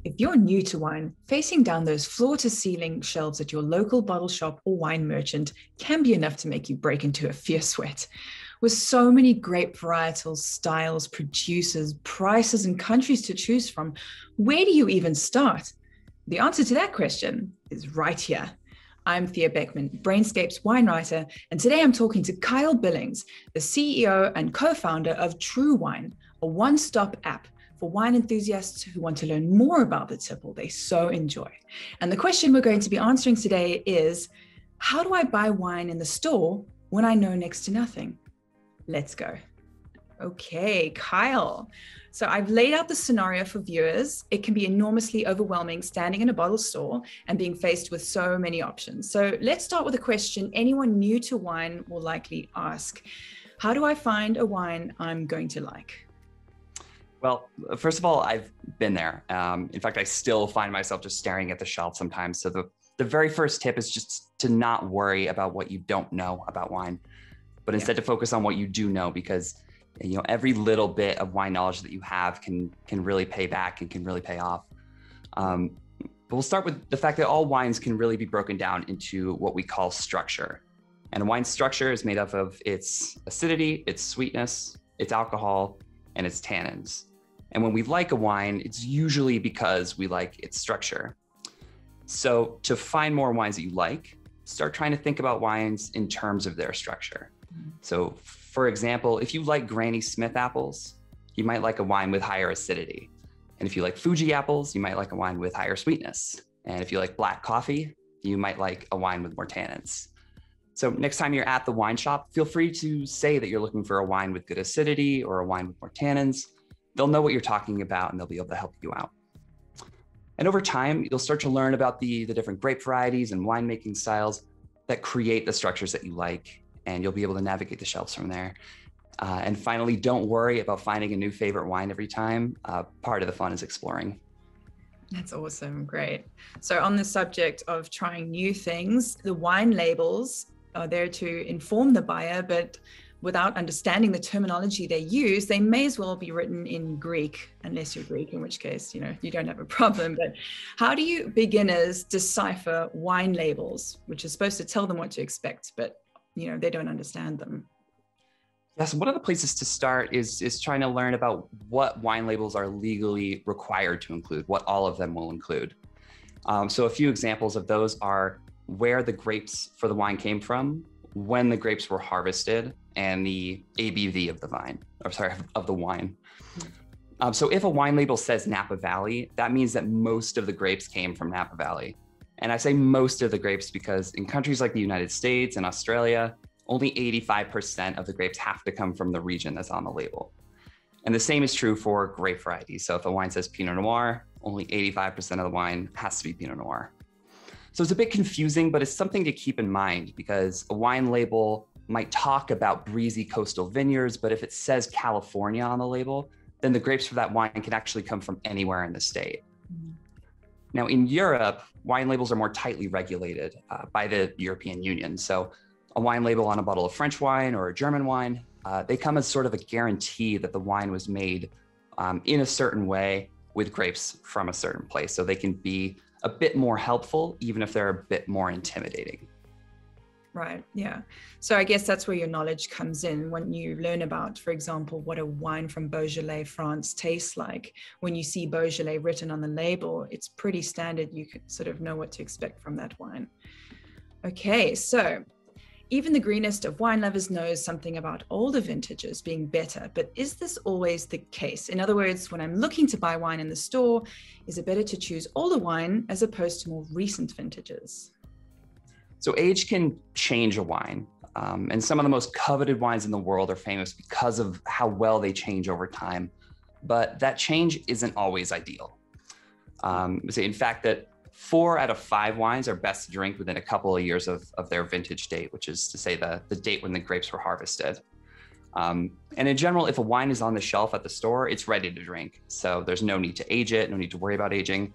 If you're new to wine, facing down those floor-to-ceiling shelves at your local bottle shop or wine merchant can be enough to make you break into a fierce sweat. With so many grape varietals, styles, producers, prices, and countries to choose from, where do you even start? The answer to that question is right here. I'm Thea Beckman, Brainscape's wine writer, and today I'm talking to Kyle Billings, the CEO and co-founder of TrueWine, a one-stop app for wine enthusiasts who want to learn more about the tipple they so enjoy. And the question we're going to be answering today is, how do I buy wine in the store when I know next to nothing? Let's go. Okay, Kyle. So I've laid out the scenario for viewers. It can be enormously overwhelming standing in a bottle store and being faced with so many options. So let's start with a question anyone new to wine will likely ask. How do I find a wine I'm going to like? Well, first of all, I've been there. In fact, I still find myself just staring at the shelf sometimes. So the very first tip is just to not worry about what you don't know about wine, but instead to focus on what you do know, because every little bit of wine knowledge that you have can really pay back and can really pay off. But we'll start with the fact that all wines can really be broken down into what we call structure. And a wine structure is made up of its acidity, its sweetness, its alcohol, and its tannins. And when we like a wine, it's usually because we like its structure. So to find more wines that you like, start trying to think about wines in terms of their structure. So for example, if you like Granny Smith apples, you might like a wine with higher acidity. And if you like Fuji apples, you might like a wine with higher sweetness. And if you like black coffee, you might like a wine with more tannins. So next time you're at the wine shop, feel free to say that you're looking for a wine with good acidity or a wine with more tannins. They'll know what you're talking about and they'll be able to help you out. And over time, you'll start to learn about the different grape varieties and winemaking styles that create the structures that you like, and you'll be able to navigate the shelves from there. And finally, don't worry about finding a new favorite wine every time. Part of the fun is exploring. That's awesome. Great. So on the subject of trying new things, the wine labels are there to inform the buyer, but without understanding the terminology they use, they may as well be written in Greek, unless you're Greek, in which case, you don't have a problem. But how do you beginners decipher wine labels, which is supposed to tell them what to expect, but they don't understand them? Yes, one of the places to start is trying to learn about what wine labels are legally required to include, what all of them will include. So a few examples of those are where the grapes for the wine came from, when the grapes were harvested, and the ABV of the wine. So if a wine label says Napa Valley, that means that most of the grapes came from Napa Valley. And I say most of the grapes because in countries like the United States and Australia, only 85% of the grapes have to come from the region that's on the label. And the same is true for grape varieties. So if a wine says Pinot Noir, only 85% of the wine has to be Pinot Noir. So it's a bit confusing, but it's something to keep in mind because a wine label might talk about breezy coastal vineyards, but if it says California on the label, then the grapes for that wine can actually come from anywhere in the state. Now in Europe, wine labels are more tightly regulated by the European Union. So a wine label on a bottle of French wine or a German wine, they come as sort of a guarantee that the wine was made in a certain way with grapes from a certain place. So they can be a bit more helpful, even if they're a bit more intimidating. Right, yeah. So I guess that's where your knowledge comes in when you learn about, for example, what a wine from Beaujolais, France tastes like. When you see Beaujolais written on the label, it's pretty standard. You could sort of know what to expect from that wine. Okay, so even the greenest of wine lovers knows something about older vintages being better, but is this always the case? In other words, when I'm looking to buy wine in the store, is it better to choose older wine as opposed to more recent vintages? So age can change a wine, and some of the most coveted wines in the world are famous because of how well they change over time, but that change isn't always ideal. In fact, that 4 out of 5 wines are best to drink within a couple of years of their vintage date, which is to say the date when the grapes were harvested. And in general, if a wine is on the shelf at the store, it's ready to drink. So there's no need to age it, no need to worry about aging.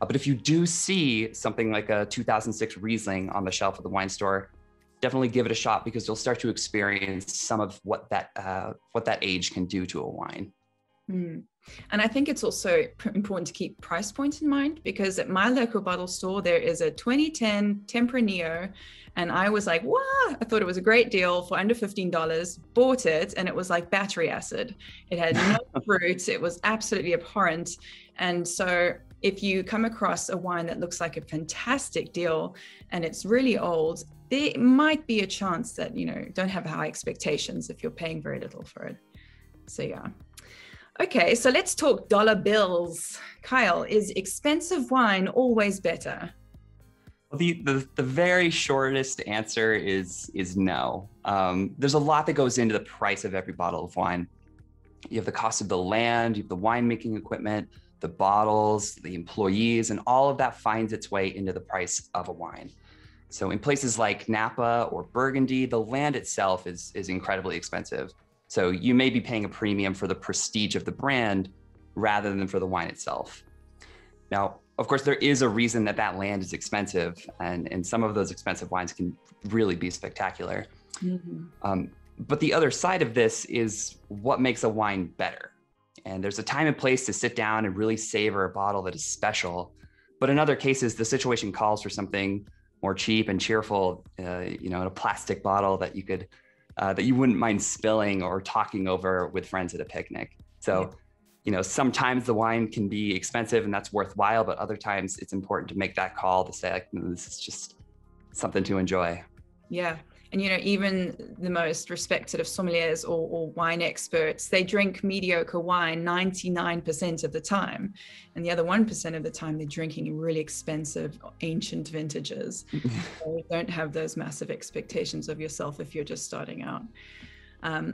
But if you do see something like a 2006 Riesling on the shelf at the wine store, definitely give it a shot because you'll start to experience some of what that age can do to a wine. Mm. And I think it's also important to keep price point in mind, because at my local bottle store, there is a 2010 Tempranillo. And I was like, wow, I thought it was a great deal for under $15, bought it, and it was like battery acid. It had no fruit. It was absolutely abhorrent. And so if you come across a wine that looks like a fantastic deal and it's really old, there might be a chance that, don't have high expectations if you're paying very little for it. So yeah. Okay, so let's talk dollar bills. Kyle, is expensive wine always better? Well, the very shortest answer is no. There's a lot that goes into the price of every bottle of wine. You have the cost of the land, you have the winemaking equipment, the bottles, the employees, and all of that finds its way into the price of a wine. So in places like Napa or Burgundy, the land itself is incredibly expensive. So you may be paying a premium for the prestige of the brand rather than for the wine itself. Now, of course, there is a reason that land is expensive, and some of those expensive wines can really be spectacular. Mm-hmm. But the other side of this is what makes a wine better. And there's a time and place to sit down and really savor a bottle that is special. But in other cases, the situation calls for something more cheap and cheerful, in a plastic bottle that you could, that you wouldn't mind spilling or talking over with friends at a picnic. So, sometimes the wine can be expensive and that's worthwhile, but other times it's important to make that call to say, like, this is just something to enjoy. Yeah. And, even the most respected of sommeliers or wine experts, they drink mediocre wine 99% of the time. And the other 1% of the time, they're drinking really expensive, ancient vintages. So don't have those massive expectations of yourself if you're just starting out.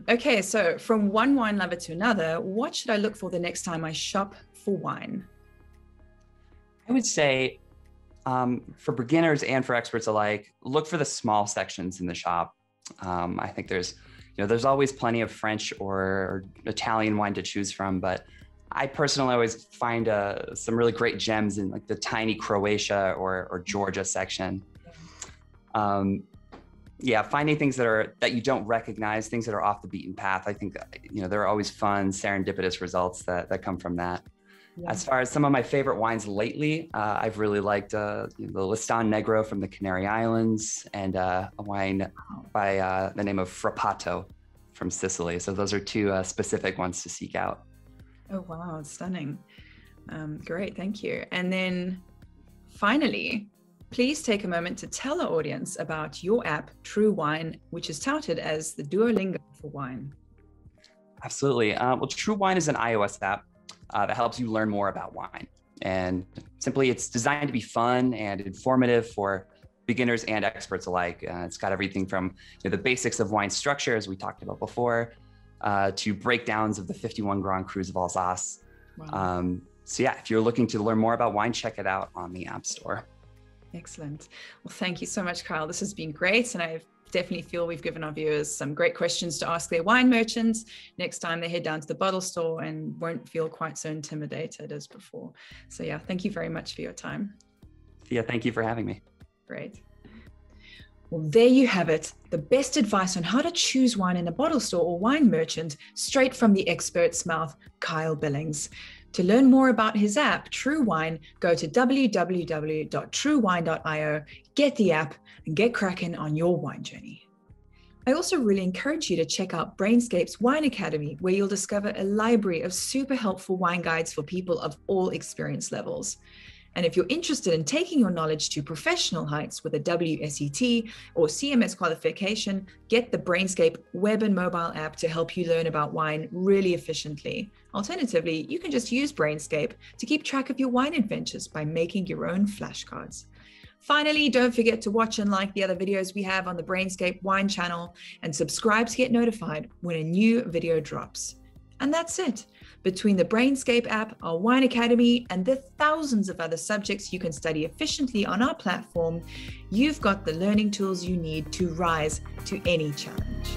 Okay, so from one wine lover to another, what should I look for the next time I shop for wine? I would say, for beginners and for experts alike, look for the small sections in the shop. I think there's always plenty of French or Italian wine to choose from, but I personally always find some really great gems in like the tiny Croatia or Georgia section. Finding things that you don't recognize, things that are off the beaten path. I think there are always fun, serendipitous results that come from that. Yeah. As far as some of my favorite wines lately, I've really liked the Listan Negro from the Canary Islands and a wine by the name of Frappato from Sicily. So those are two specific ones to seek out. Oh, wow. It's stunning. Great. Thank you. And then finally, please take a moment to tell our audience about your app, TrueWine, which is touted as the Duolingo for wine. Absolutely. Well, TrueWine is an iOS app that helps you learn more about wine. And simply, it's designed to be fun and informative for beginners and experts alike. It's got everything from the basics of wine structure, as we talked about before, to breakdowns of the 51 Grand Crus of Alsace. Wow. If you're looking to learn more about wine, check it out on the App Store. Excellent. Well, thank you so much, Kyle. This has been great. And I definitely feel we've given our viewers some great questions to ask their wine merchants next time they head down to the bottle store and won't feel quite so intimidated as before. So yeah, thank you very much for your time. Yeah, thank you for having me. Great. Well, there you have it. The best advice on how to choose wine in a bottle store or wine merchant, straight from the expert's mouth, Kyle Billings. To learn more about his app, TrueWine, go to www.truewine.io, get the app, and get cracking on your wine journey. I also really encourage you to check out Brainscape's Wine Academy, where you'll discover a library of super helpful wine guides for people of all experience levels. And if you're interested in taking your knowledge to professional heights with a WSET or CMS qualification, get the Brainscape web and mobile app to help you learn about wine really efficiently. Alternatively, you can just use Brainscape to keep track of your wine adventures by making your own flashcards. Finally, don't forget to watch and like the other videos we have on the Brainscape Wine channel and subscribe to get notified when a new video drops. And that's it. Between the Brainscape app, our Wine Academy, and the thousands of other subjects you can study efficiently on our platform, you've got the learning tools you need to rise to any challenge.